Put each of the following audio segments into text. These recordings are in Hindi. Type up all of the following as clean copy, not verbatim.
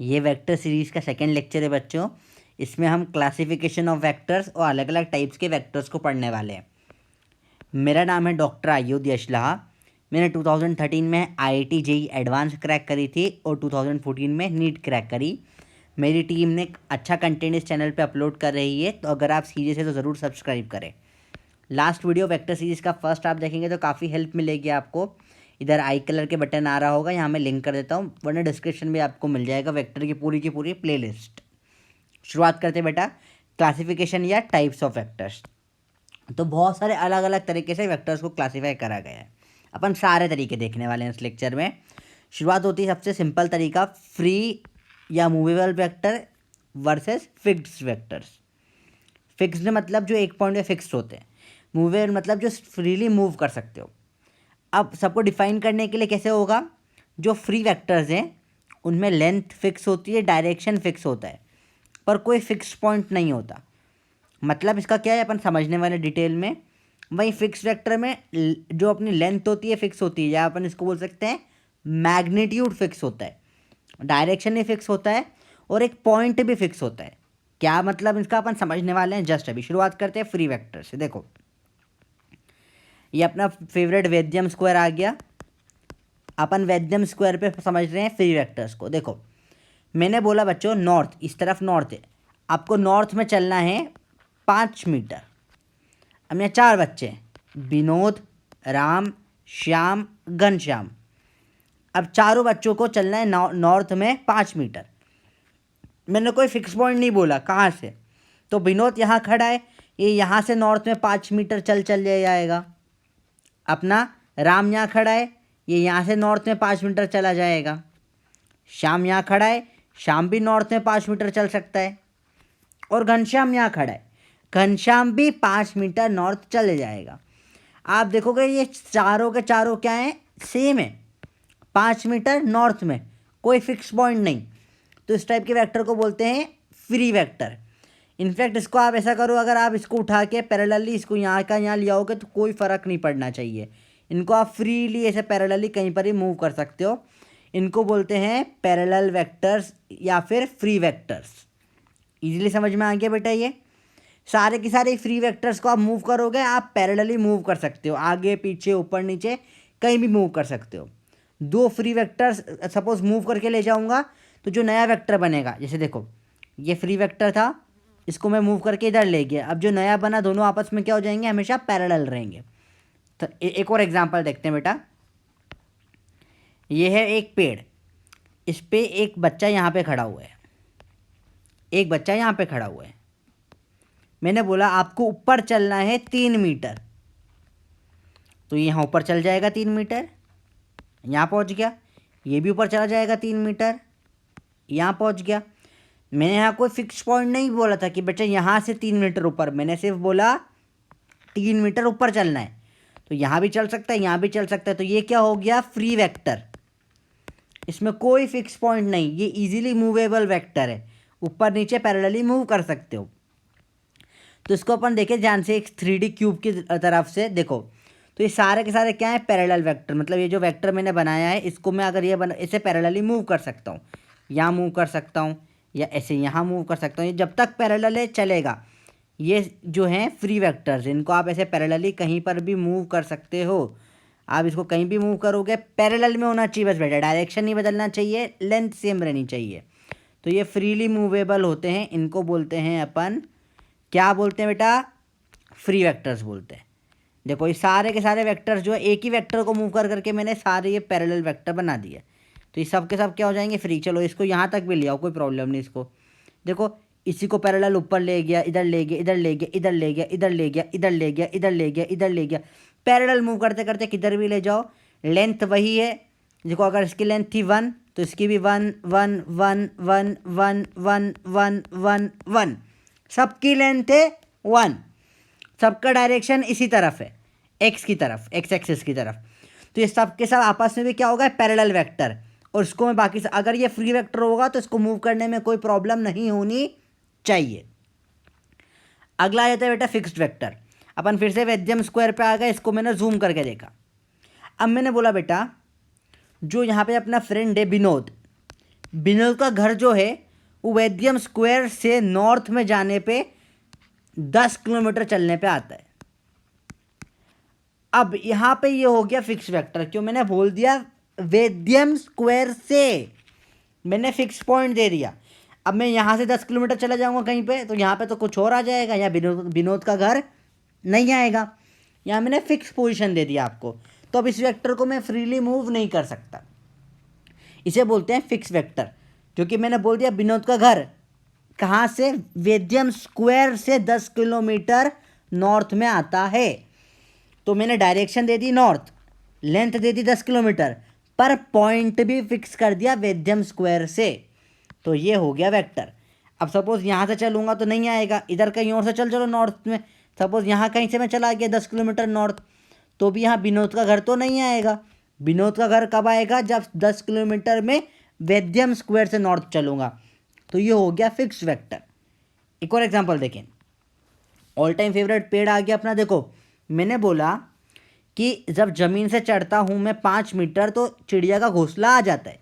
ये वेक्टर सीरीज़ का सेकंड लेक्चर है बच्चों। इसमें हम क्लासिफिकेशन ऑफ वेक्टर्स और अलग अलग टाइप्स के वेक्टर्स को पढ़ने वाले हैं। मेरा नाम है डॉक्टर आयुध यशलाहा। मैंने 2013 में IIT JEE एडवांस क्रैक करी थी और 2014 में नीट क्रैक करी। मेरी टीम ने अच्छा कंटेंट इस चैनल पे अपलोड कर रही है, तो अगर आप सीरियस है तो ज़रूर सब्सक्राइब करें। लास्ट वीडियो वेक्टर सीरीज़ का फर्स्ट आप देखेंगे तो काफ़ी हेल्प मिलेगी आपको। इधर आई कलर के बटन आ रहा होगा, यहाँ मैं लिंक कर देता हूँ, वरना डिस्क्रिप्शन में आपको मिल जाएगा वेक्टर की पूरी प्लेलिस्ट। शुरुआत करते बेटा क्लासिफिकेशन या टाइप्स ऑफ वेक्टर्स। तो बहुत सारे अलग अलग तरीके से वेक्टर्स को क्लासीफाई करा गया है। अपन सारे तरीके देखने वाले हैं इस लेक्चर में। शुरुआत होती है सबसे सिंपल तरीका, फ्री या movable vector versus fixed vectors. Fixed मतलब जो एक पॉइंट में फिक्स्ड होते हैं, मूवेबल मतलब जो फ्रीली मूव कर सकते हो। अब सबको डिफाइन करने के लिए कैसे होगा, जो फ्री वेक्टर्स हैं उनमें लेंथ फिक्स होती है, डायरेक्शन फिक्स होता है, पर कोई फिक्स पॉइंट नहीं होता। मतलब इसका क्या है अपन समझने वाले डिटेल में। वहीं फिक्स वेक्टर में जो अपनी लेंथ होती है फिक्स होती है, या अपन इसको बोल सकते हैं मैग्नीट्यूड फिक्स होता है, डायरेक्शन भी फिक्स होता है और एक पॉइंट भी फिक्स होता है। क्या मतलब इसका अपन समझने वाले हैं जस्ट अभी। शुरुआत करते हैं फ्री वेक्टर से। देखो ये अपना फेवरेट वैद्यम स्क्वायर आ गया। अपन वैद्यम स्क्वायर पे समझ रहे हैं फ्री वेक्टर्स को। देखो मैंने बोला बच्चों नॉर्थ, इस तरफ नॉर्थ है, आपको नॉर्थ में चलना है 5 मीटर। अब यहाँ 4 बच्चे हैं, विनोद, राम, श्याम, घनश्याम। अब चारों बच्चों को चलना है नॉर्थ में 5 मीटर। मैंने कोई फिक्स पॉइंट नहीं बोला कहाँ से, तो विनोद यहाँ खड़ा है, ये यहाँ से नॉर्थ में 5 मीटर चल जाएगा। अपना राम यहाँ खड़ा है, ये यहाँ से नॉर्थ में 5 मीटर चला जाएगा। श्याम यहाँ खड़ा है, श्याम भी नॉर्थ में 5 मीटर चल सकता है। और घनश्याम यहाँ खड़ा है, घनश्याम भी 5 मीटर नॉर्थ चले जाएगा। आप देखोगे ये चारों के चारों क्या हैं, सेम है, 5 मीटर नॉर्थ में, कोई फिक्स पॉइंट नहीं। तो इस टाइप के वेक्टर को बोलते हैं फ्री वेक्टर। इनफैक्ट इसको आप ऐसा करो, अगर आप इसको उठा के पैरेलली इसको यहाँ का यहाँ ले आओगे तो कोई फ़र्क नहीं पड़ना चाहिए। इनको आप फ्रीली ऐसे पैरेलली कहीं पर ही मूव कर सकते हो। इनको बोलते हैं पैरेलल वेक्टर्स या फिर फ्री वेक्टर्स। इजीली समझ में आ गया बेटा। ये सारे के सारे फ्री वेक्टर्स को आप मूव करोगे, आप पैरेलली मूव कर सकते हो, आगे पीछे ऊपर नीचे कहीं भी मूव कर सकते हो। 2 फ्री वेक्टर्स सपोज मूव करके ले जाऊंगा तो जो नया वेक्टर बनेगा, जैसे देखो ये फ्री वेक्टर था, इसको मैं मूव करके इधर ले गया, अब जो नया बना दोनों आपस में क्या हो जाएंगे, हमेशा पैरेलल रहेंगे। तो एक और एग्जांपल देखते हैं बेटा। ये है एक पेड़, इस पे एक बच्चा यहाँ पे खड़ा हुआ है, एक बच्चा यहाँ पे खड़ा हुआ है। मैंने बोला आपको ऊपर चलना है 3 मीटर, तो ये यहाँ ऊपर चल जाएगा 3 मीटर, यहाँ पहुँच गया। ये भी ऊपर चला जाएगा 3 मीटर, यहाँ पहुँच गया। मैंने यहाँ कोई फिक्स पॉइंट नहीं बोला था कि बच्चा यहाँ से 3 मीटर ऊपर, मैंने सिर्फ बोला 3 मीटर ऊपर चलना है, तो यहाँ भी चल सकता है, यहाँ भी चल सकता है। तो ये क्या हो गया, फ्री वेक्टर। इसमें कोई फिक्स पॉइंट नहीं, ये इजीली मूवेबल वेक्टर है, ऊपर नीचे पैरेलली मूव कर सकते हो। तो इसको अपन देखें ध्यान से, एक 3D क्यूब की तरफ से देखो, तो ये सारे के सारे क्या है, पैरेलल वेक्टर। मतलब ये जो वेक्टर मैंने बनाया है इसको मैं अगर ये इसे पैरेलली मूव कर सकता हूँ, यहाँ मूव कर सकता हूँ, या ऐसे यहाँ मूव कर सकता हूँ। ये जब तक पैरेलल है चलेगा। ये जो हैं फ्री वेक्टर्स, इनको आप ऐसे पैरेलली कहीं पर भी मूव कर सकते हो। आप इसको कहीं भी मूव करोगे, पैरेलल में होना चाहिए बस बेटा, डायरेक्शन नहीं बदलना चाहिए, लेंथ सेम रहनी चाहिए। तो ये फ्रीली मूवेबल होते हैं, इनको बोलते हैं अपन, क्या बोलते हैं बेटा, फ्री वेक्टर्स बोलते हैं। देखो ये सारे के सारे वेक्टर्स जो है, एक ही वेक्टर को मूव कर करके मैंने सारे ये पैरेलल वेक्टर बना दिए, तो ये सब के सब क्या हो जाएंगे, फ्री। चलो इसको यहाँ तक भी ले आओ, कोई प्रॉब्लम नहीं। इसको देखो, इसी को पैरेलल ऊपर ले गया, इधर ले गया, इधर ले गया, इधर ले गया, इधर ले गया, इधर ले गया, इधर ले गया, इधर ले गया, पैरेलल मूव करते करते किधर भी ले जाओ, लेंथ वही है। देखो अगर इसकी लेंथ थी 1 तो इसकी भी 1 1 1 1 1 1 1 1 1, सबकी लेंथ है 1, सबका डायरेक्शन इसी तरफ है, एक्स की तरफ, एक्स एक्सिस की तरफ। तो ये सब के सब आपस में भी क्या होगा, पैरेलल वेक्टर। और इसको मैं बाकी से, अगर ये फ्री वेक्टर होगा तो इसको मूव करने में कोई प्रॉब्लम नहीं होनी चाहिए। अगला आ जाता है बेटा फिक्स्ड वेक्टर। अपन फिर से वैद्यम स्क्वायर पे आ गए, इसको मैंने जूम करके देखा। अब मैंने बोला बेटा जो यहाँ पे अपना फ्रेंड है विनोद, विनोद का घर जो है वो वैद्यम स्क्वायर से नॉर्थ में जाने पे 10 किलोमीटर चलने पे आता है। अब यहाँ पे ये हो गया फिक्स वेक्टर, क्यों मैंने बोल दिया वैद्यम स्क्वायर से, मैंने फिक्स पॉइंट दे दिया। अब मैं यहाँ से 10 किलोमीटर चला जाऊँगा कहीं पे, तो यहाँ पे तो कुछ और आ जाएगा, यहाँ विनोद का घर नहीं आएगा। यहाँ मैंने फिक्स पोजीशन दे दिया आपको, तो अब इस वेक्टर को मैं फ्रीली मूव नहीं कर सकता, इसे बोलते हैं फिक्स वेक्टर। क्योंकि मैंने बोल दिया विनोद का घर कहाँ से, वैद्यम स्क्वायर से 10 किलोमीटर नॉर्थ में आता है, तो मैंने direction they the north, length they the 10 kilometre, पर पॉइंट भी फिक्स कर दिया वैद्यम स्क्वायर से, तो ये हो गया वेक्टर। अब सपोज यहाँ से चलूँगा तो नहीं आएगा, इधर कहीं और से चलो नॉर्थ में, सपोज यहाँ कहीं से मैं चला गया 10 किलोमीटर नॉर्थ, तो भी यहाँ विनोद का घर तो नहीं आएगा। विनोद का घर कब आएगा, जब 10 किलोमीटर में वैद्यम स्क्वायर से नॉर्थ चलूँगा, तो ये हो गया फिक्स वेक्टर। एक और एग्जांपल देखें, ऑल टाइम फेवरेट पेड़ आ गया अपना। देखो मैंने बोला कि जब ज़मीन से चढ़ता हूँ मैं 5 मीटर तो चिड़िया का घोंसला आ जाता है,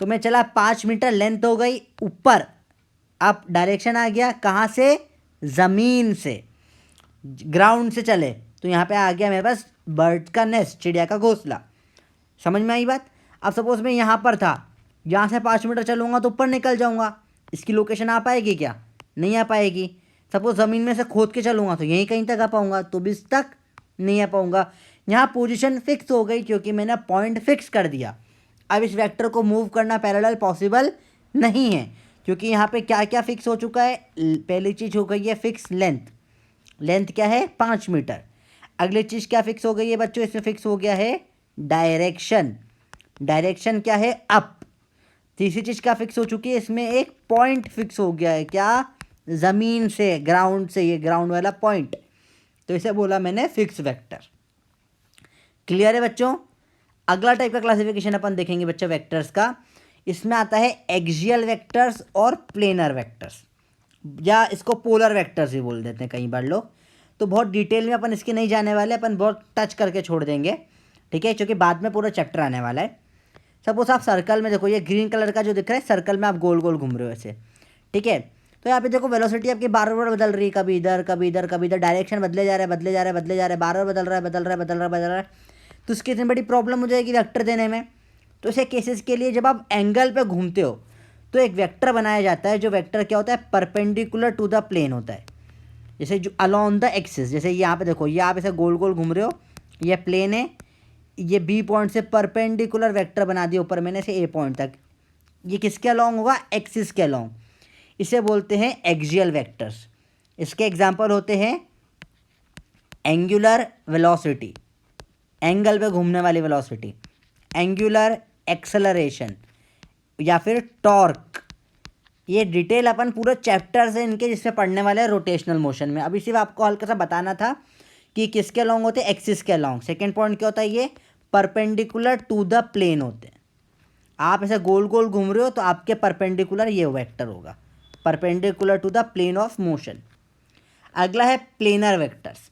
तो मैं चला 5 मीटर, लेंथ हो गई ऊपर, अब डायरेक्शन आ गया कहाँ से, ज़मीन से, ग्राउंड से चले, तो यहाँ पे आ गया मेरे पास बर्ड का नेस्ट, चिड़िया का घोंसला। समझ में आई बात। अब सपोज मैं यहाँ पर था, यहाँ से 5 मीटर चलूँगा तो ऊपर निकल जाऊँगा, इसकी लोकेशन आ पाएगी क्या, नहीं आ पाएगी। सपोज ज़मीन में से खोद के चलूँगा तो यहीं कहीं तक आ पाऊँगा, तो भी तक नहीं आ पाऊँगा। यहाँ पोजीशन फिक्स हो गई क्योंकि मैंने पॉइंट फिक्स कर दिया। अब इस वेक्टर को मूव करना पैरेलल पॉसिबल नहीं है, क्योंकि यहाँ पे क्या क्या फिक्स हो चुका है। पहली चीज़ हो गई है फिक्स लेंथ, लेंथ क्या है 5 मीटर। अगली चीज़ क्या फिक्स हो गई है बच्चों, इसमें फिक्स हो गया है डायरेक्शन, डायरेक्शन क्या है अप। तीसरी चीज़ क्या फिक्स हो चुकी है, इसमें एक पॉइंट फिक्स हो गया है, क्या, ज़मीन से, ग्राउंड से, ये ग्राउंड वाला पॉइंट, तो इसे बोला मैंने फिक्स वेक्टर। क्लियर है बच्चों। अगला टाइप का क्लासिफिकेशन अपन देखेंगे बच्चों वेक्टर्स का, इसमें आता है एक्सियल वेक्टर्स और प्लेनर वेक्टर्स, या इसको पोलर वेक्टर्स भी बोल देते हैं कई बार लोग। तो बहुत डिटेल में अपन इसके नहीं जाने वाले, अपन बहुत टच करके छोड़ देंगे, ठीक है, क्योंकि बाद में पूरा चैप्टर आने वाला है। सपोज आप सर्कल में देखो, ये ग्रीन कलर का जो दिख रहा है, सर्कल में आप गोल गोल घूम रहे हो ऐसे, ठीक है। तो यहाँ पे देखो वेलोसिटी आपकी बार बार बदल रही है, कभी इधर कभी इधर कभी इधर, डायरेक्शन बदले जा रहा है बदले जा रहा है बदले जा रहा है, बार बार बदल रहा है बदल रहा है बदल रहा है बदल रहा है, तो उसकी इतनी बड़ी प्रॉब्लम हो जाएगी वेक्टर देने में। तो ऐसे केसेस के लिए जब आप एंगल पे घूमते हो तो एक वेक्टर बनाया जाता है, जो वेक्टर क्या होता है, परपेंडिकुलर टू द प्लेन होता है, जैसे जो अलॉन्ग द एक्सिस। जैसे यहाँ पे देखो, ये आप ऐसे गोल गोल घूम रहे हो, ये प्लेन है, ये बी पॉइंट से परपेंडिकुलर वेक्टर बना दिया ऊपर मैंने से ए पॉइंट तक, ये किसके अलॉन्ग होगा, एक्सिस के अलॉन्ग, इसे बोलते हैं एक्सियल वेक्टर्स। इसके एग्जांपल होते हैं एंगुलर वेलोसिटी, एंगल पे घूमने वाली वेलोसिटी, एंगुलर एक्सेलरेशन, या फिर टॉर्क। ये डिटेल अपन पूरे चैप्टर से इनके जिसमें पढ़ने वाले हैं रोटेशनल मोशन में। अभी सिर्फ आपको हल्का सा बताना था कि किसके अलॉन्ग होते हैं, एक्सिस के अलॉन्ग। सेकेंड पॉइंट क्या होता है, ये परपेंडिकुलर टू द प्लेन होते हैं। आप ऐसे गोल गोल घूम रहे हो तो आपके परपेंडिकुलर ये वेक्टर होगा, perpendicular to the plane of motion. अगला है प्लेनर वेक्टर्स।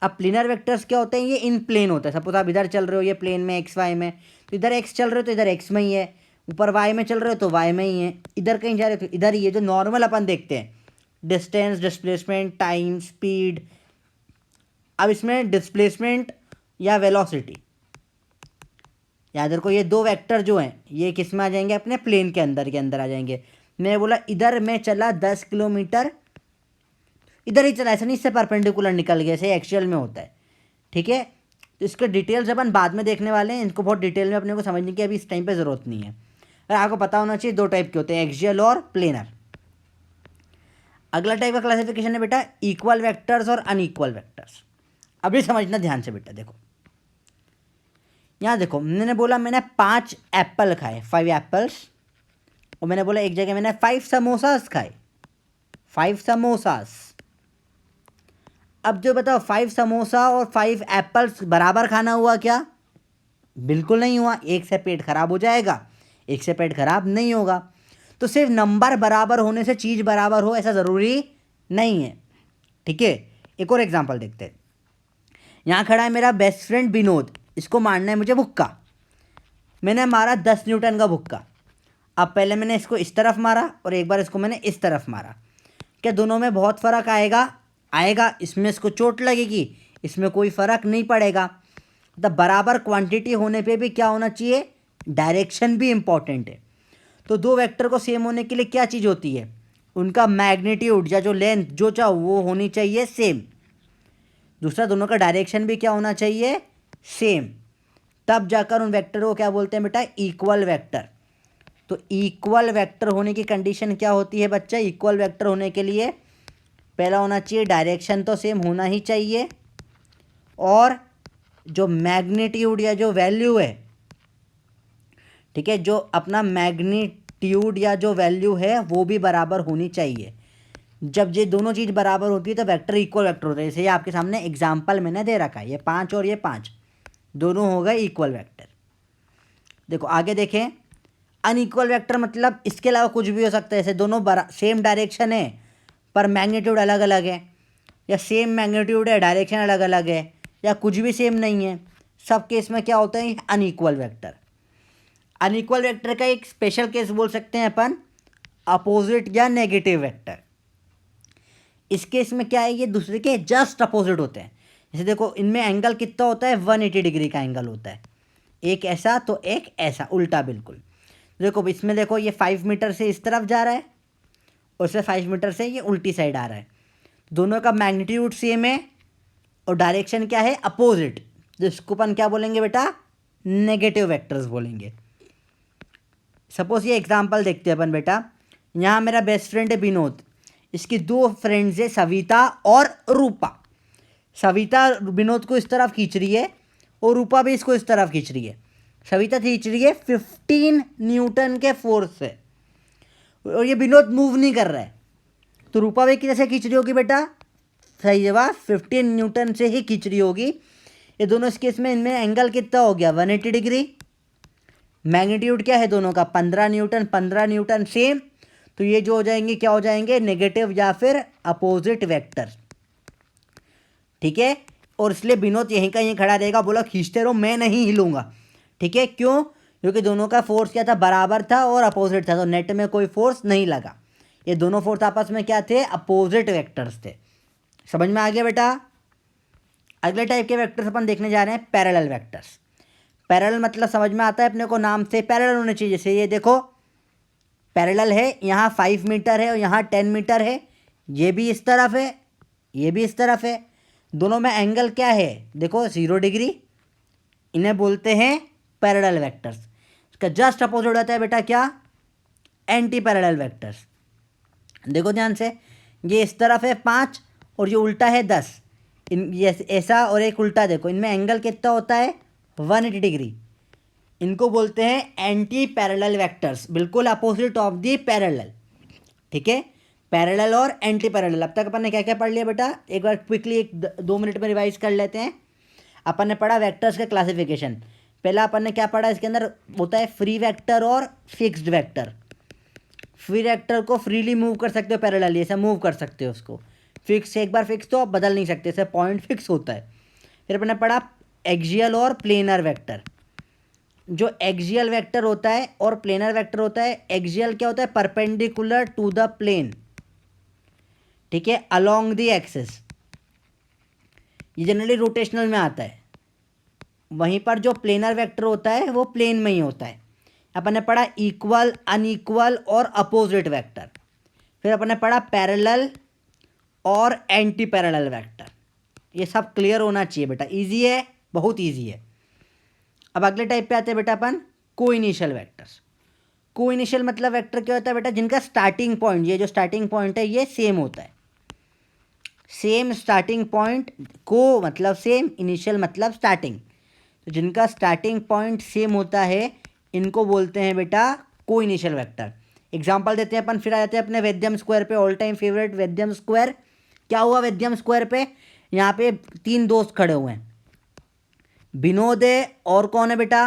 अब प्लेनर वेक्टर्स क्या होते हैं, ये इन प्लेन होता है। सपोज आप इधर चल रहे हो, ये प्लेन में एक्स वाई में, तो इधर एक्स चल रहे हो तो इधर एक्स में ही है, ऊपर वाई में चल रहे हो तो वाई में ही है, इधर कहीं जा रहे हो तो इधर ही है। जो नॉर्मल अपन देखते हैं, डिस्टेंस, डिस्प्लेसमेंट, टाइम, स्पीड। अब इसमें डिस्प्लेसमेंट या वेलोसिटी, याद रखो ये दो वेक्टर जो हैं ये किस में आ जाएंगे, अपने प्लेन के अंदर आ जाएंगे। मैंने बोला इधर मैं चला 10 किलोमीटर, इधर ही चला, ऐसा नहीं इससे परपेंडिकुलर निकल गया, ऐसे एक्चुअल में होता है, ठीक है। तो इसके डिटेल्स अपन बाद में देखने वाले हैं, इनको बहुत डिटेल में अपने को समझने की अभी इस टाइम पे ज़रूरत नहीं है। अगर आपको पता होना चाहिए दो टाइप के होते हैं, एक्सियल और प्लेनर। अगला टाइप का क्लासिफिकेशन है बेटा इक्वल वेक्टर्स और अनइक्वल वेक्टर्स। अभी समझना ध्यान से बेटा, देखो यहाँ देखो, मैंने बोला मैंने 5 एप्पल खाए, 5 एप्पल्स, और मैंने बोला एक जगह मैंने 5 समोसास खाए, 5 समोसास। अब जो बताओ 5 समोसा और 5 एप्पल्स बराबर खाना हुआ क्या, बिल्कुल नहीं हुआ। एक से पेट खराब हो जाएगा, एक से पेट खराब नहीं होगा। तो सिर्फ नंबर बराबर होने से चीज़ बराबर हो ऐसा ज़रूरी नहीं है, ठीक है। एक और एग्जांपल देखते हैं। यहाँ खड़ा है मेरा बेस्ट फ्रेंड विनोद, इसको मारना है मुझे भुक्का। मैंने मारा 10 न्यूटन का भुक्का। अब पहले मैंने इसको इस तरफ मारा और एक बार इसको मैंने इस तरफ मारा, क्या दोनों में बहुत फ़र्क आएगा? आएगा। इसमें इसको चोट लगेगी, इसमें कोई फ़र्क नहीं पड़ेगा। तो बराबर क्वांटिटी होने पे भी क्या होना चाहिए? डायरेक्शन भी इम्पॉर्टेंट है। तो दो वेक्टर को सेम होने के लिए क्या चीज़ होती है? उनका मैग्नीट्यूड या जो लेंथ जो चाहो वो होनी चाहिए सेम। दूसरा, दोनों का डायरेक्शन भी क्या होना चाहिए? सेम। तब जाकर उन वेक्टर को क्या बोलते हैं बेटा? Equal vector. तो इक्वल वेक्टर होने की कंडीशन क्या होती है बच्चा? इक्वल वेक्टर होने के लिए पहला होना चाहिए डायरेक्शन तो सेम होना ही चाहिए, और जो मैग्नीट्यूड या जो वैल्यू है, ठीक है, जो अपना मैग्नीट्यूड या जो वैल्यू है वो भी बराबर होनी चाहिए। जब ये दोनों चीज़ बराबर होती है तो वेक्टर इक्वल वेक्टर होता है। जैसे ये आपके सामने एग्जाम्पल मैंने दे रखा है, ये 5 और ये 5 दोनों हो गए इक्वल वेक्टर। देखो आगे देखें, अनइक्वल वेक्टर मतलब इसके अलावा कुछ भी हो सकता है। जैसे दोनों सेम डायरेक्शन है पर मैग्नीट्यूड अलग अलग है, या सेम मैग्नीट्यूड है डायरेक्शन अलग अलग है, या कुछ भी सेम नहीं है। सब केस में क्या होता है? Unequal vector. अनइक्वल वेक्टर का एक स्पेशल केस बोल सकते हैं अपन, अपोजिट या नेगेटिव वेक्टर। इस केस में क्या है? ये दूसरे के जस्ट अपोजिट होते हैं। जैसे देखो इनमें एंगल कितना होता है? 180 डिग्री का एंगल होता है, एक ऐसा तो एक ऐसा, उल्टा बिल्कुल। देखो इसमें देखो ये 5 मीटर से इस तरफ जा रहा है और इसमें 5 मीटर से ये उल्टी साइड आ रहा है। दोनों का मैग्नीट्यूड सेम है और डायरेक्शन क्या है? अपोजिट। जिसको अपन क्या बोलेंगे बेटा? नेगेटिव वेक्टर्स बोलेंगे। सपोज ये एग्जांपल देखते हैं अपन बेटा। यहाँ मेरा बेस्ट फ्रेंड है विनोद, इसकी दो फ्रेंड्स है सविता और रूपा। सविता विनोद को इस तरफ खींच रही है और रूपा भी इसको इस तरफ खींच रही है। सविता खींच रही है 15 न्यूटन के फोर्स से और ये विनोद मूव नहीं कर रहा है, तो रूपा भी कैसे खींच रही होगी बेटा? सही जवाब, 15 न्यूटन से ही खींच रही होगी। ये दोनों इस केस में इनमें एंगल कितना हो गया? 180 डिग्री। मैग्नीट्यूड क्या है दोनों का? 15 न्यूटन, 15 न्यूटन सेम। तो ये जो हो जाएंगे क्या हो जाएंगे? नेगेटिव या फिर अपोजिट वेक्टर। ठीक है, और इसलिए विनोद यहीं का यहीं खड़ा रहेगा, बोला खींचते रहो मैं नहीं हिलूंगा। ठीक है, क्यों? क्योंकि दोनों का फोर्स क्या था? बराबर था और अपोजिट था, तो नेट में कोई फोर्स नहीं लगा। ये दोनों फोर्स आपस में क्या थे? अपोजिट वेक्टर्स थे। समझ में आ गया बेटा? अगले टाइप के वेक्टर्स अपन देखने जा रहे हैं, पैरेलल वेक्टर्स। पैरेलल मतलब समझ में आता है अपने को, नाम से पैरेलल होने चाहिए। जैसे ये देखो पैरेलल है, यहाँ 5 मीटर है और यहाँ 10 मीटर है, ये भी इस तरफ है ये भी इस तरफ है, दोनों में एंगल क्या है? देखो 0 डिग्री। इन्हें बोलते हैं पैरेलल वेक्टर्स। इसका जस्ट अपोजिट होता है बेटा क्या? Anti parallel vectors. देखो ध्यान से, ये इस तरफ है 5 और ये उल्टा है 10। इन ये ऐसा और एक उल्टा, देखो इनमें एंगल कितना होता है? 180 डिग्री। इनको बोलते हैं एंटी पैरेलल वेक्टर्स, बिल्कुल अपोजिट ऑफ दी पैरेलल। ठीक है, पैरेलल और एंटी पैरेलल। अब तक अपन ने क्या क्या पढ़ लिया बेटा? एक बार क्विकली 2 मिनट में रिवाइज कर लेते हैं। अपन ने पढ़ा वेक्टर्स का क्लासिफिकेशन। पहला अपन ने क्या पढ़ा? इसके अंदर होता है फ्री वेक्टर और फिक्स्ड वेक्टर। फ्री वेक्टर को फ्रीली मूव कर सकते हो, पैरेलली ऐसा मूव कर सकते हो उसको। फिक्स, एक बार फिक्स तो आप बदल नहीं सकते, ऐसे पॉइंट फिक्स होता है। फिर अपन ने पढ़ा एक्सियल और प्लेनर वेक्टर। जो एक्सियल वेक्टर होता है और प्लेनर वेक्टर होता है, एक्सियल क्या होता है? Perpendicular to the plane. ठीक है, अलोंग द एक्सिस। ये जनरली रोटेशनल में आता है। वहीं पर जो प्लेनर वेक्टर होता है वो प्लेन में ही होता है। अपन ने पढ़ा इक्वल, अनइक्वल और अपोजिट वेक्टर। फिर अपन ने पढ़ा पैरेलल और एंटी पैरेलल वेक्टर। ये सब क्लियर होना चाहिए बेटा, इजी है, बहुत इजी है। अब अगले टाइप पे आते हैं बेटा अपन, को इनिशियल वेक्टर्स। को इनिशियल मतलब वेक्टर क्या होता है बेटा? जिनका स्टार्टिंग पॉइंट, ये जो स्टार्टिंग पॉइंट है ये सेम होता है। सेम स्टार्टिंग पॉइंट, को मतलब सेम, इनिशियल मतलब स्टार्टिंग। तो जिनका स्टार्टिंग पॉइंट सेम होता है इनको बोलते हैं बेटा को इनिशियल वेक्टर। एग्जाम्पल देते हैं अपन, फिर आ जाते हैं अपने वैद्यम स्क्वायर पे, ऑल टाइम फेवरेट वैद्यम स्क्वायर। क्या हुआ वैद्यम स्क्वायर पे? यहाँ पे 3 दोस्त खड़े हुए हैं, विनोद है और कौन है बेटा?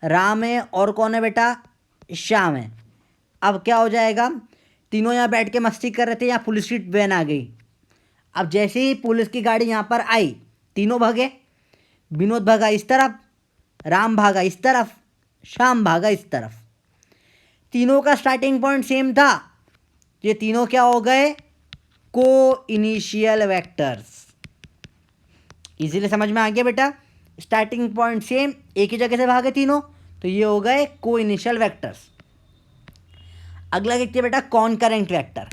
राम है और कौन है बेटा? श्याम है। अब क्या हो जाएगा? तीनों यहाँ बैठ के मस्ती कर रहे थे, यहाँ पुलिस की वैन आ गई। अब जैसे ही पुलिस की गाड़ी यहाँ पर आई, तीनों भागे। विनोद भागा इस तरफ, राम भागा इस तरफ, श्याम भागा इस तरफ। तीनों का स्टार्टिंग पॉइंट सेम था, ये तीनों क्या हो गए, को इनिशियल वेक्टर्स। इजीली समझ में आ गया बेटा, स्टार्टिंग पॉइंट सेम, एक ही जगह से भागे तीनों, तो ये हो गए को इनिशियल वेक्टर्स। अगला देखते हैं बेटा कॉनकरेंट वेक्टर।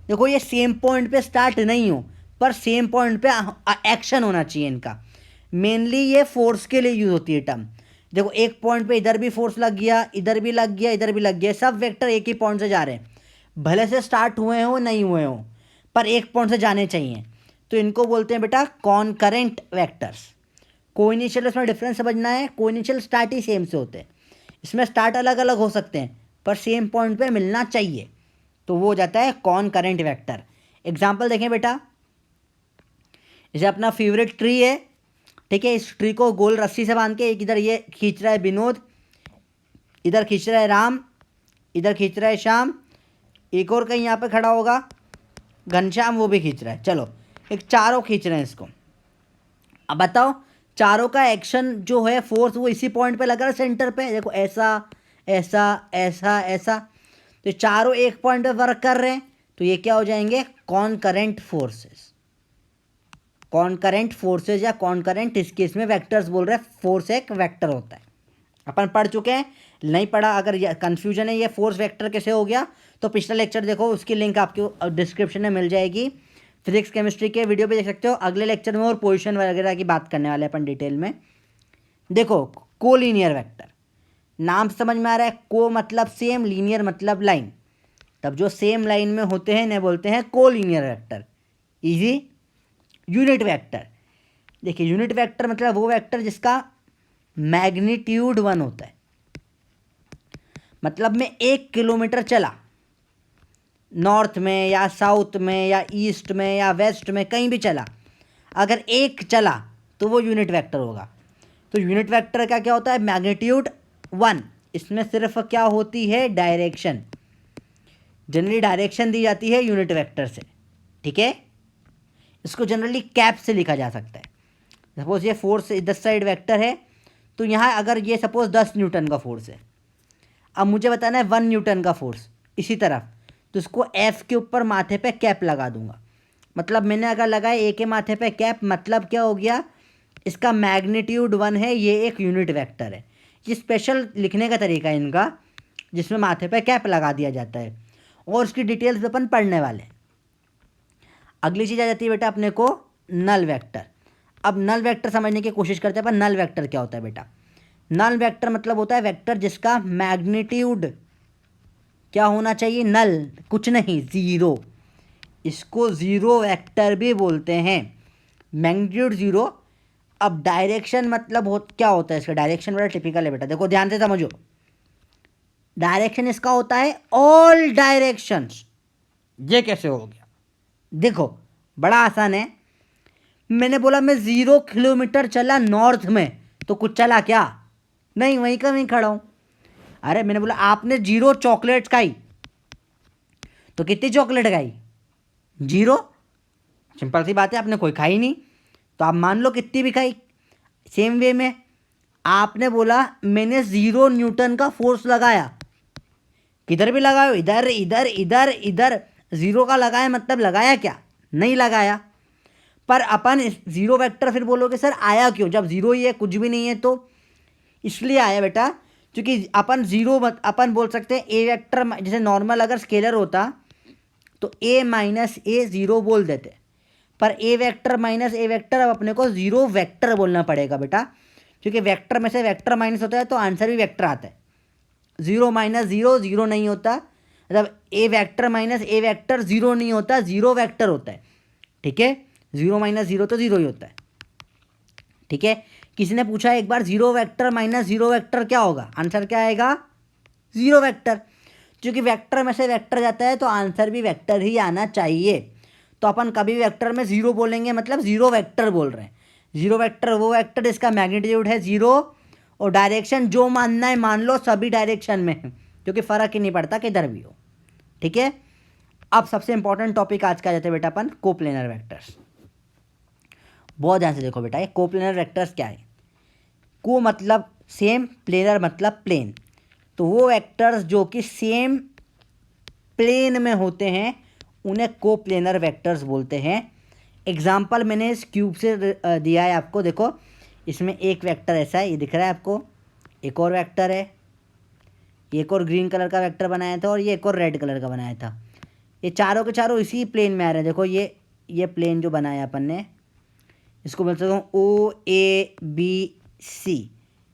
देखो ये सेम पॉइंट पे स्टार्ट नहीं हो, पर सेम पॉइंट पे एक्शन होना चाहिए इनका। मेनली ये फोर्स के लिए यूज होती है टर्म। देखो एक पॉइंट पे इधर भी फोर्स लग गया, इधर भी लग गया, इधर भी लग गया, सब वेक्टर एक ही पॉइंट से जा रहे हैं, भले से स्टार्ट हुए हो नहीं हुए हो, पर एक पॉइंट से जाने चाहिए, तो इनको बोलते हैं बेटा कॉनकरेंट वेक्टर्स। कोइनिशियल इसमें डिफरेंस समझना है, कोइनिशियल स्टार्ट ही सेम से होते हैं, इसमें स्टार्ट अलग अलग हो सकते हैं पर सेम पॉइंट पे मिलना चाहिए, तो वो हो जाता है कॉनकरेंट वेक्टर। एग्जांपल देखें बेटा, जैसे अपना फेवरेट ट्री है, ठीक है, इस ट्री को गोल रस्सी से बांध के एक इधर ये खींच रहा है विनोद, इधर खींच रहा है राम, इधर खींच रहा है श्याम, एक और कहीं यहाँ पे खड़ा होगा घनश्याम, वो भी खींच रहा है, चलो एक चारों खींच रहे हैं इसको। अब बताओ चारों का एक्शन जो है फोर्स वो इसी पॉइंट पे लग रहा है सेंटर पे, देखो ऐसा ऐसा ऐसा ऐसा, तो चारों एक पॉइंट पे वर्क कर रहे हैं, तो ये क्या हो जाएंगे, कॉनकरेंट फोर्सेस। कॉनकरेंट फोर्सेस या कॉनकरेंट, इस केस में वेक्टर्स बोल रहे हैं, फोर्स एक वेक्टर होता है, अपन पढ़ चुके हैं, नहीं पढ़ा अगर कंफ्यूजन है ये फोर्स वेक्टर कैसे हो गया, तो पिछला लेक्चर देखो, उसकी लिंक आपको डिस्क्रिप्शन में मिल जाएगी, फिजिक्स केमिस्ट्री के वीडियो पे देख सकते हो। अगले लेक्चर में और पोजीशन वगैरह की बात करने वाले हैं अपन डिटेल में। देखो कोलीनियर वेक्टर, नाम समझ में आ रहा है, को मतलब सेम, लीनियर मतलब लाइन, तब जो सेम लाइन में होते हैं इन्हें बोलते हैं collinear vector. Easy. Unit vector, देखिए यूनिट वेक्टर मतलब वो वेक्टर जिसका मैग्नीट्यूड 1 होता है, मतलब मैं 1 किलोमीटर चला, नॉर्थ में या साउथ में या ईस्ट में या वेस्ट में कहीं भी चला, अगर एक चला तो वो यूनिट वेक्टर होगा। तो यूनिट वेक्टर का क्या होता है, मैग्नीट्यूड 1, इसमें सिर्फ क्या होती है, डायरेक्शन, जनरली डायरेक्शन दी जाती है यूनिट वेक्टर से, ठीक है, इसको जनरली कैप से लिखा जा सकता है। सपोज ये फोर्स इधर साइड वेक्टर है, तो यहाँ अगर ये सपोज 10 न्यूटन का फोर्स है, अब मुझे बताना है 1 न्यूटन का फोर्स इसी तरफ, तो इसको एफ के ऊपर माथे पे कैप लगा दूंगा, मतलब मैंने अगर लगाया ए के माथे पे कैप, मतलब क्या हो गया, इसका मैग्नीट्यूड 1 है, ये एक यूनिट वेक्टर है। ये स्पेशल लिखने का तरीका है इनका, जिसमें माथे पे कैप लगा दिया जाता है, और उसकी डिटेल्स अपन पढ़ने वाले हैं। अगली चीज़ आ जाती है बेटा अपने को नल वेक्टर। अब नल वेक्टर समझने की कोशिश करते हैं, पर नल वेक्टर क्या होता है बेटा, नल वेक्टर मतलब होता है वेक्टर जिसका मैग्नीट्यूड क्या होना चाहिए, नल, कुछ नहीं, ज़ीरो, इसको ज़ीरो वेक्टर भी बोलते हैं, मैग्नीट्यूड ज़ीरो। अब डायरेक्शन मतलब क्या होता है इसका, डायरेक्शन बड़ा टिपिकल है बेटा, देखो ध्यान से समझो, डायरेक्शन इसका होता है ऑल डायरेक्शंस। ये कैसे हो गया, देखो बड़ा आसान है, मैंने बोला मैं 0 किलोमीटर चला नॉर्थ में, तो कुछ चला क्या, नहीं, वहीं का वहीं खड़ा हूं। अरे मैंने बोला आपने 0 चॉकलेट्स खाई, तो कितनी चॉकलेट खाई, 0, सिंपल सी बात है, आपने कोई खाई नहीं, तो आप मान लो कितनी भी खाई। सेम वे में आपने बोला मैंने 0 न्यूटन का फोर्स लगाया, किधर भी लगाओ, इधर इधर इधर इधर, 0 का लगाया मतलब लगाया क्या, नहीं लगाया। पर अपन ज़ीरो वेक्टर फिर बोलोगे सर आया क्यों, जब 0 ही है, कुछ भी नहीं है, तो इसलिए आया बेटा क्योंकि अपन ज़ीरो अपन बोल सकते हैं ए वेक्टर, जैसे नॉर्मल अगर स्केलर होता तो ए माइनस ए 0 बोल देते, पर ए वेक्टर माइनस ए वेक्टर, अब अपने को 0 वेक्टर बोलना पड़ेगा बेटा, क्योंकि वेक्टर में से वेक्टर माइनस होता है तो आंसर भी वेक्टर आता है। 0 माइनस 0 0 नहीं होता, मतलब ए वेक्टर माइनस ए वेक्टर 0 नहीं होता, 0 वेक्टर होता है, ठीक है, 0 माइनस 0 तो 0 ही होता है, ठीक है। किसी ने पूछा एक बार 0 वेक्टर माइनस 0 वेक्टर क्या होगा, आंसर क्या आएगा, 0 वेक्टर, क्योंकि वेक्टर में से वेक्टर जाता है तो आंसर भी वेक्टर ही आना चाहिए। तो अपन कभी भी वेक्टर में 0 बोलेंगे मतलब 0 वेक्टर बोल रहे हैं। 0 वेक्टर वो वेक्टर जिसका मैग्नीट्यूड है 0, और डायरेक्शन जो मानना है मान लो, सभी डायरेक्शन में है, क्योंकि फ़र्क ही नहीं पड़ता किधर भी हो, ठीक है। अब सबसे इंपॉर्टेंट टॉपिक आज का आ जाता है बेटा अपन कोप्लेनर वेक्टर्स। बहुत ध्यान से देखो बेटा, ये कोप्लेनर वेक्टर्स क्या है, को मतलब सेम, प्लेनर मतलब प्लेन। तो वो वेक्टर्स जो कि सेम प्लेन में होते हैं उन्हें कोप्लेनर वेक्टर्स बोलते हैं। एग्जाम्पल मैंने इस क्यूब से दिया है आपको। देखो इसमें एक वेक्टर ऐसा है, ये दिख रहा है आपको, एक और वेक्टर है, एक और ग्रीन कलर का वेक्टर बनाया था और ये एक और रेड कलर का बनाया था। ये चारों के चारों इसी प्लेन में आ रहे हैं। देखो ये प्लेन जो बनाया अपन ने, इसको बोल सकता हूँ ओ ए बी सी।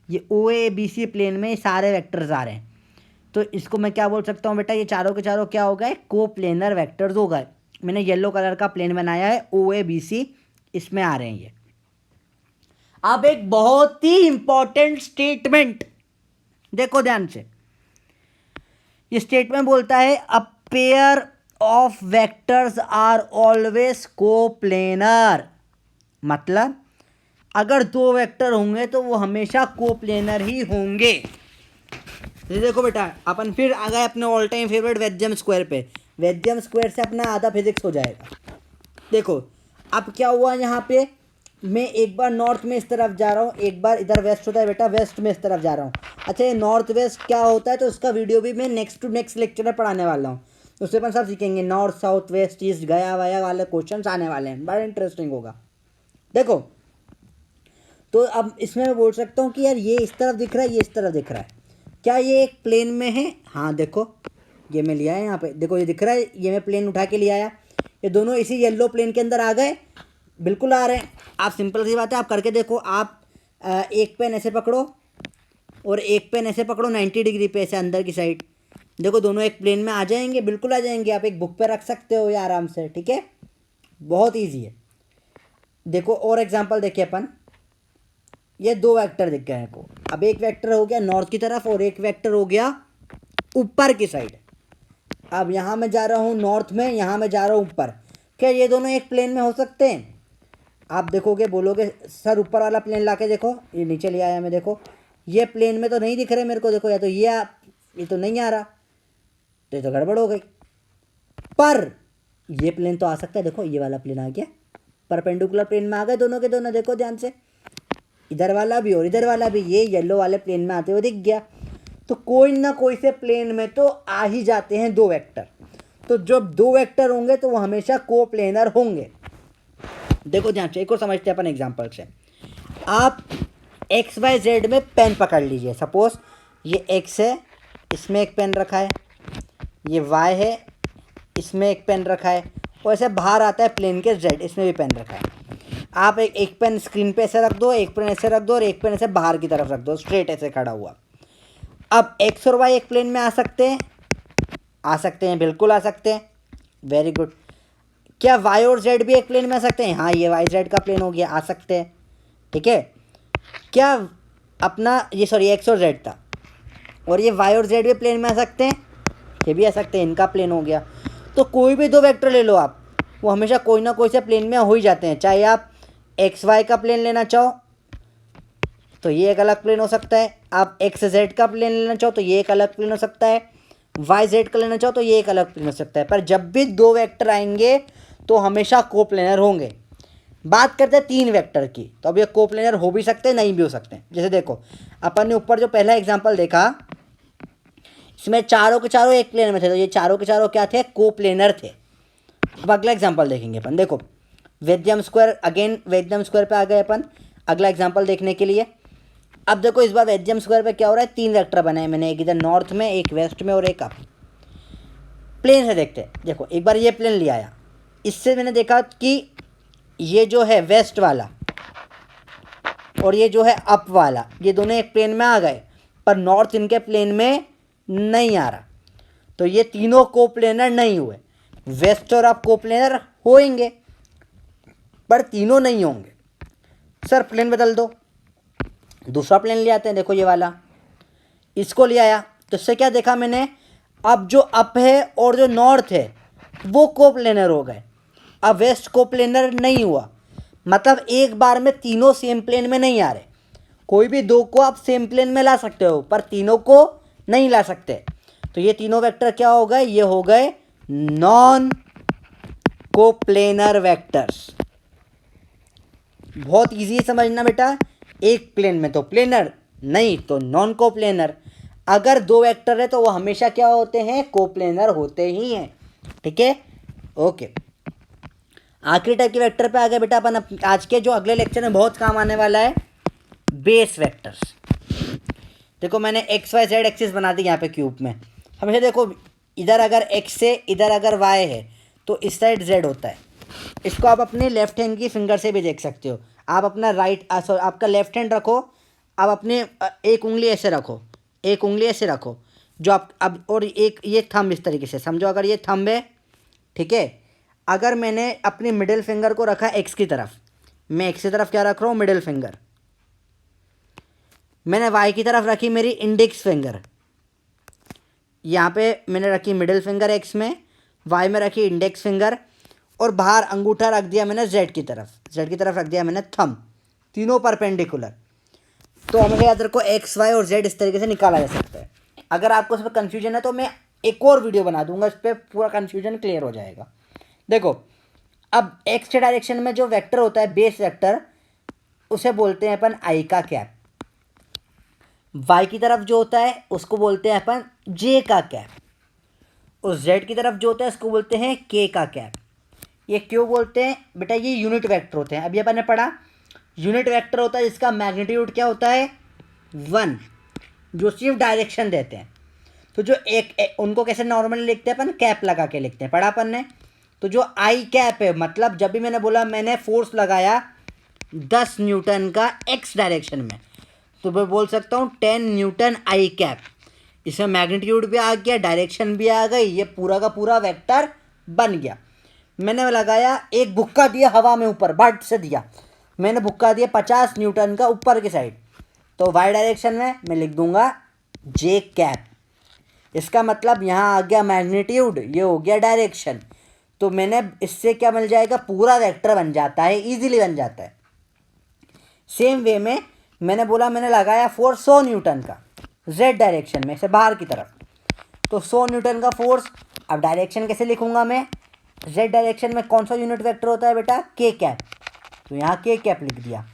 ये ओ ए बी सी प्लेन में सारे वेक्टर्स आ रहे हैं, तो इसको मैं क्या बोल सकता हूँ बेटा, ये चारों के चारों क्या हो गए, कोप्लेनर वेक्टर्स हो गए। मैंने येलो कलर का प्लेन बनाया है, ओ ए बी सी, इसमें आ रहे हैं ये। अब एक बहुत ही इंपॉर्टेंट स्टेटमेंट देखो ध्यान से। ये स्टेटमेंट बोलता है a pair of vectors are always coplanar. मतलब अगर दो वेक्टर होंगे तो वो हमेशा कोप्लेनर ही होंगे। ये देखो बेटा, अपन फिर आ गए अपने ऑल टाइम फेवरेट वेजियम स्क्वायर पे। वेजियम स्क्वायर से अपना आधा फिजिक्स हो जाएगा। देखो अब क्या हुआ, यहाँ पे मैं एक बार नॉर्थ में इस तरफ जा रहा हूँ, एक बार इधर वेस्ट होता है बेटा, वेस्ट में इस तरफ जा रहा हूँ। अच्छा, ये नॉर्थ वेस्ट क्या होता है तो उसका वीडियो भी मैं नेक्स्ट टू नेक्स्ट लेक्चर में पढ़ाने वाला हूँ। उससे अपन सब सीखेंगे, नॉर्थ साउथ वेस्ट ईस्ट गया वया वाले क्वेश्चन आने वाले हैं, बड़ा इंटरेस्टिंग होगा। देखो तो अब इसमें मैं बोल सकता हूँ कि यार ये इस तरफ दिख रहा है, ये इस तरफ दिख रहा है, क्या ये एक प्लेन में है? हाँ देखो ये मैं लिया है यहाँ पे, देखो ये दिख रहा है, ये मैं प्लेन उठा के लिया आया, ये दोनों इसी येलो प्लेन के अंदर आ गए, बिल्कुल आ रहे हैं। आप सिंपल सी बात है, आप करके देखो। आप एक पेन ऐसे पकड़ो और एक पेन ऐसे पकड़ो 90 डिग्री पे ऐसे अंदर की साइड, देखो दोनों एक प्लेन में आ जाएंगे, बिल्कुल आ जाएंगे। आप एक बुक पे रख सकते हो ये आराम से, ठीक है, बहुत ईजी है। देखो और एग्जांपल देखिए अपन, ये दो वेक्टर दिख गए हैं को। अब एक वेक्टर हो गया नॉर्थ की तरफ और एक वेक्टर हो गया ऊपर की साइड। अब यहाँ मैं जा रहा हूँ नॉर्थ में, यहाँ मैं जा रहा हूँ ऊपर, क्या ये दोनों एक प्लेन में हो सकते हैं? आप देखोगे बोलोगे सर ऊपर वाला प्लेन लाके देखो, ये नीचे ले आया मैं, देखो ये प्लेन में तो नहीं दिख रहे मेरे को, देखो या तो ये तो नहीं आ रहा, तो ये तो गड़बड़ हो गई। पर ये प्लेन तो आ सकता है, देखो ये वाला प्लेन आ गया, परपेंडिकुलर प्लेन में आ गए दोनों के दोनों, देखो ध्यान से, इधर वाला भी और इधर वाला भी ये येलो वाले प्लेन में आते हुए दिख गया। तो कोई ना कोई से प्लेन में तो आ ही जाते हैं दो वेक्टर। तो जब दो वेक्टर होंगे तो वो हमेशा कोप्लेनर होंगे। देखो ध्यान से एक और समझते हैं अपन एग्जांपल से। आप एक्स वाई जेड में पेन पकड़ लीजिए, सपोज ये एक्स है, इसमें एक पेन रखा है, ये वाई है, इसमें एक पेन रखा है, और ऐसे बाहर आता है प्लेन के जेड, इसमें भी पेन रखा है। आप एक पेन स्क्रीन पे ऐसे रख दो, एक पेन ऐसे रख दो और एक पेन ऐसे बाहर की तरफ रख दो, स्ट्रेट ऐसे खड़ा हुआ। अब एक्स और वाई एक प्लेन में आ सकते हैं? आ सकते हैं, बिल्कुल आ सकते हैं, वेरी गुड। क्या वाई और जेड भी एक प्लेन में आ सकते हैं? हाँ, ये वाई जेड का प्लेन हो गया, आ सकते हैं, ठीक है। क्या अपना ये सॉरी एक्स और जेड था और ये वाई और जेड भी प्लेन में आ सकते हैं? ये भी आ सकते हैं, इनका प्लेन हो गया। तो कोई भी दो वेक्टर ले लो आप, वो हमेशा कोई ना कोई से प्लेन में हो ही जाते हैं। चाहे आप एक्स वाई का प्लेन लेना चाहो तो ये एक अलग प्लेन हो सकता है, आप एक्स जेड का प्लेन लेना चाहो तो ये एक अलग प्लेन हो सकता है, वाई जेड का लेना चाहो तो ये एक अलग प्लेन हो सकता है। पर जब भी दो वेक्टर आएंगे तो हमेशा कोप्लेनर होंगे। बात करते हैं तीन वेक्टर की, तो अब ये कोप्लेनर हो भी सकते हैं, नहीं भी हो सकते हैं। जैसे देखो अपन ने ऊपर जो पहला एग्जांपल देखा, इसमें चारों के चारों एक प्लेन में थे, तो ये चारों के चारों क्या थे? कोप्लेनर थे। अब अगला एग्जांपल देखेंगे अपन। देखो वेजियम स्क्वायर, अगेन वेजियम स्क्वायर पे आ गए अपन अगला एग्जांपल देखने के लिए। अब देखो इस बार वेजियम स्क्वायर पे क्या हो रहा है, तीन वेक्टर बनाए मैंने, एक इधर नॉर्थ में, एक वेस्ट में और एक अप। प्लेन से देखते हैं। देखो एक बार ये प्लेन ले आया, इससे मैंने देखा कि ये जो है वेस्ट वाला और ये जो है अप वाला, ये दोनों एक प्लेन में आ गए, पर नॉर्थ इनके प्लेन में नहीं आ रहा, तो ये तीनों कोप्लेनर नहीं हुए। वेस्ट और अप कोप्लेनर होंगे पर तीनों नहीं होंगे। सर प्लेन बदल दो, दूसरा प्लेन ले आते हैं। देखो ये वाला, इसको ले आया तो इससे क्या देखा मैंने, अब जो अप है और जो नॉर्थ है वो कोप्लेनर हो गए, अब वेस्ट कोप्लेनर नहीं हुआ। मतलब एक बार में तीनों सेम प्लेन में नहीं आ रहे। कोई भी दो को आप सेम प्लेन में ला सकते हो पर तीनों को नहीं ला सकते। तो ये तीनों वेक्टर क्या हो गए, ये हो गए नॉन कोप्लेनर वेक्टर्स। बहुत इजी है समझना बेटा, एक प्लेन में तो प्लेनर, नहीं तो नॉन कोप्लेनर। अगर दो वेक्टर है तो वो हमेशा क्या होते हैं, कोप्लेनर होते ही हैं। ठीक है, ओके। आखिरी टाइप के वेक्टर पे आ गए बेटा अपन। आज के जो अगले लेक्चर में बहुत काम आने वाला है, बेस वेक्टर्स। देखो मैंने एक्स वाई जेड एक्सिस बना दी यहाँ पे क्यूब में। हमेशा देखो इधर अगर एक्स है, इधर अगर वाई है, तो इस साइड जेड होता है। इसको आप अपने लेफ्ट हैंड की फिंगर से भी देख सकते हो। आप अपना सॉरी आपका लेफ्ट हैंड रखो, आप अपने एक उंगली ऐसे रखो, एक उंगली ऐसे रखो, जो आप अब, और एक ये थंब इस तरीके से समझो। अगर ये थंब है, ठीक है, अगर मैंने अपनी मिडिल फिंगर को रखा एक्स की तरफ, मैं एक्स की तरफ क्या रख रहा हूँ, मिडिल फिंगर। मैंने वाई की तरफ रखी मेरी इंडेक्स फिंगर। यहाँ पे मैंने रखी मिडिल फिंगर एक्स में, वाई में रखी इंडेक्स फिंगर, और बाहर अंगूठा रख दिया मैंने जेड की तरफ, जेड की तरफ रख दिया मैंने थंब, तीनों परपेंडिकुलर। तो हमें याद रखो एक्स वाई और जेड इस तरीके से निकाला जा सकता है। अगर आपको इसमें कन्फ्यूजन है तो मैं एक और वीडियो बना दूंगा, इस पर पूरा कन्फ्यूजन क्लियर हो जाएगा। देखो अब एक्स के डायरेक्शन में जो वेक्टर होता है बेस वेक्टर, उसे बोलते हैं अपन आई का कैप। वाई की तरफ जो होता है उसको बोलते हैं अपन जे का कैप। और जेड की तरफ जो होता है उसको बोलते हैं के का कैप। ये क्यों बोलते हैं बेटा, ये यूनिट वेक्टर होते हैं। अभी अपन ने पढ़ा यूनिट वेक्टर होता है जिसका मैग्नीट्यूड क्या होता है, 1, जो सिर्फ डायरेक्शन देते हैं। तो जो उनको कैसे नॉर्मली लिखते हैं अपन, कैप लगा के लिखते हैं, पढ़ा अपन ने। तो जो आई कैप है, मतलब जब भी मैंने बोला मैंने फोर्स लगाया 10 न्यूटन का एक्स डायरेक्शन में, तो मैं बोल सकता हूँ 10 न्यूटन आई कैप। इसमें मैग्नीट्यूड भी आ गया, डायरेक्शन भी आ गई, ये पूरा का पूरा वेक्टर बन गया। मैंने लगाया एक भुक्का दिया हवा में ऊपर, बट से दिया मैंने भुक्का दिया 50 न्यूटन का ऊपर की साइड, तो वाई डायरेक्शन में मैं लिख दूंगा जे कैप। इसका मतलब यहाँ आ गया मैग्नीट्यूड, ये हो गया डायरेक्शन। तो मैंने इससे क्या मिल जाएगा, पूरा वेक्टर बन जाता है, इजीली बन जाता है। सेम वे में मैंने बोला मैंने लगाया फोर्स 100 न्यूटन का जेड डायरेक्शन में से बाहर की तरफ, तो 100 न्यूटन का फोर्स। अब डायरेक्शन कैसे लिखूंगा मैं, जेड डायरेक्शन में कौन सा यूनिट वेक्टर होता है बेटा, के कैप, तो यहाँ के कैप लिख दिया।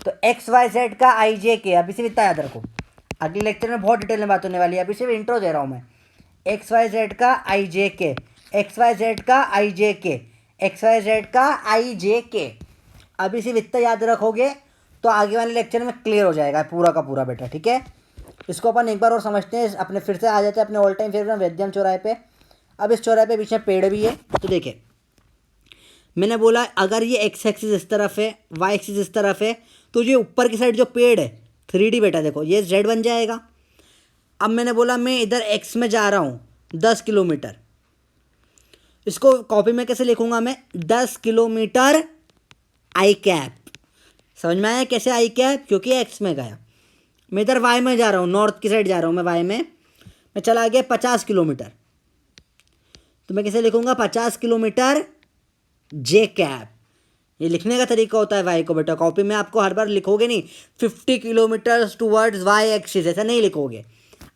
तो एक्स वाई जेड का आई जे के, अभी सिर्फ इतना याद रखो, अगले लेक्चर में बहुत डिटेल में बात होने वाली है, अभी सिर्फ इंट्रो दे रहा हूँ मैं। एक्स वाई जेड का आई जे के, एक्स वाई जेड का आई जे के, एक्स वाई जेड का आई जे के। अभी सिर्फ इतना याद रखोगे तो आगे वाले लेक्चर में क्लियर हो जाएगा पूरा का पूरा बेटा। ठीक है, इसको अपन एक बार और समझते हैं, अपने फिर से आ जाते हैं अपने ऑल टाइम फेवरेट वैद्यम चौराहे पे। अब इस चौराहे पे बीच में पेड़ भी है, तो देखिए मैंने बोला अगर ये एक्स एक्सिस इस तरफ है, वाई एक्सिस इस तरफ है, तो ये ऊपर की साइड जो पेड़ है 3D बेटा, देखो ये जेड बन जाएगा। अब मैंने बोला मैं इधर एक्स में जा रहा हूँ 10 किलोमीटर, इसको कॉपी में कैसे लिखूंगा मैं, 10 किलोमीटर आई कैप। समझ में आया कैसे आई कैप, क्योंकि एक्स में गया। मैं इधर वाई में जा रहा हूँ, नॉर्थ की साइड जा रहा हूँ मैं वाई में, मैं चला गया 50 किलोमीटर, तो मैं कैसे लिखूंगा, 50 किलोमीटर जे कैप। ये लिखने का तरीका होता है वाई को बेटा, कॉपी में आपको हर बार लिखोगे नहीं 50 किलोमीटर टूवर्ड्स वाई एक्सिस, ऐसा नहीं लिखोगे।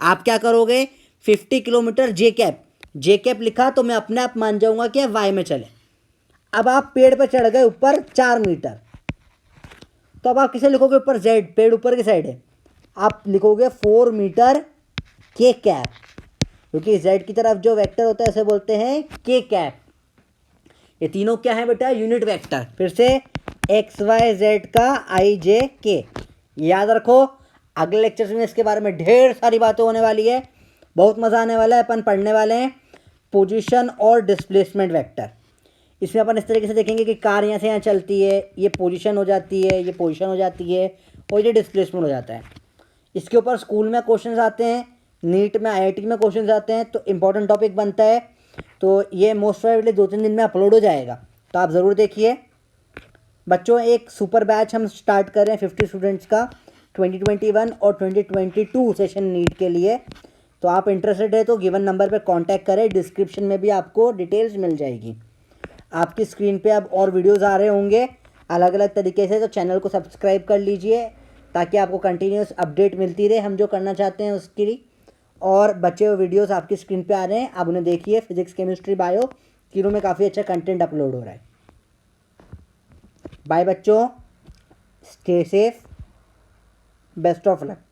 आप क्या करोगे, 50 किलोमीटर जे कैप, जे कैप लिखा तो मैं अपने आप मान जाऊंगा कि वाई में चले। अब आप पेड़ पर चढ़ गए ऊपर 4 मीटर, तो अब आप किसे लिखोगे ऊपर, जेड, पेड़ ऊपर की साइड है, आप लिखोगे 4 मीटर के कैप, क्योंकि जेड की तरफ जो वेक्टर होता है उसे बोलते हैं के कैप। ये तीनों क्या है बेटा, यूनिट वेक्टर। फिर से एक्स वाई जेड का आई जे के, याद रखो। अगले लेक्चर्स में इसके बारे में ढेर सारी बातें होने वाली है, बहुत मज़ा आने वाला है। अपन पढ़ने वाले हैं पोजीशन और डिस्प्लेसमेंट वेक्टर। इसमें अपन इस तरीके से देखेंगे कि कार यहाँ से यहाँ चलती है, ये पोजीशन हो जाती है, ये पोजीशन हो जाती है, और ये डिस्प्लेसमेंट हो जाता है। इसके ऊपर स्कूल में क्वेश्चंस आते हैं, नीट में आईआईटी में क्वेश्चंस आते हैं, तो इम्पोर्टेंट टॉपिक बनता है। तो ये मोस्ट प्रोबेबली 2-3 दिन में अपलोड हो जाएगा, तो आप ज़रूर देखिए बच्चों। एक सुपर बैच हम स्टार्ट कर रहे हैं 50 स्टूडेंट्स का, 2021 और 2022 सेशन नीट के लिए। तो आप इंटरेस्टेड है तो गिवन नंबर पर कांटेक्ट करें, डिस्क्रिप्शन में भी आपको डिटेल्स मिल जाएगी। आपकी स्क्रीन पे अब और वीडियोस आ रहे होंगे अलग अलग तरीके से, तो चैनल को सब्सक्राइब कर लीजिए ताकि आपको कंटिन्यूस अपडेट मिलती रहे हम जो करना चाहते हैं उसके लिए। और बचे हुए वीडियोस आपकी स्क्रीन पे आ रहे हैं, आप उन्हें देखिए। फिजिक्स, केमिस्ट्री, बायो तीनों में काफ़ी अच्छा कंटेंट अपलोड हो रहा है। बाय बच्चों, stay safe, best of luck.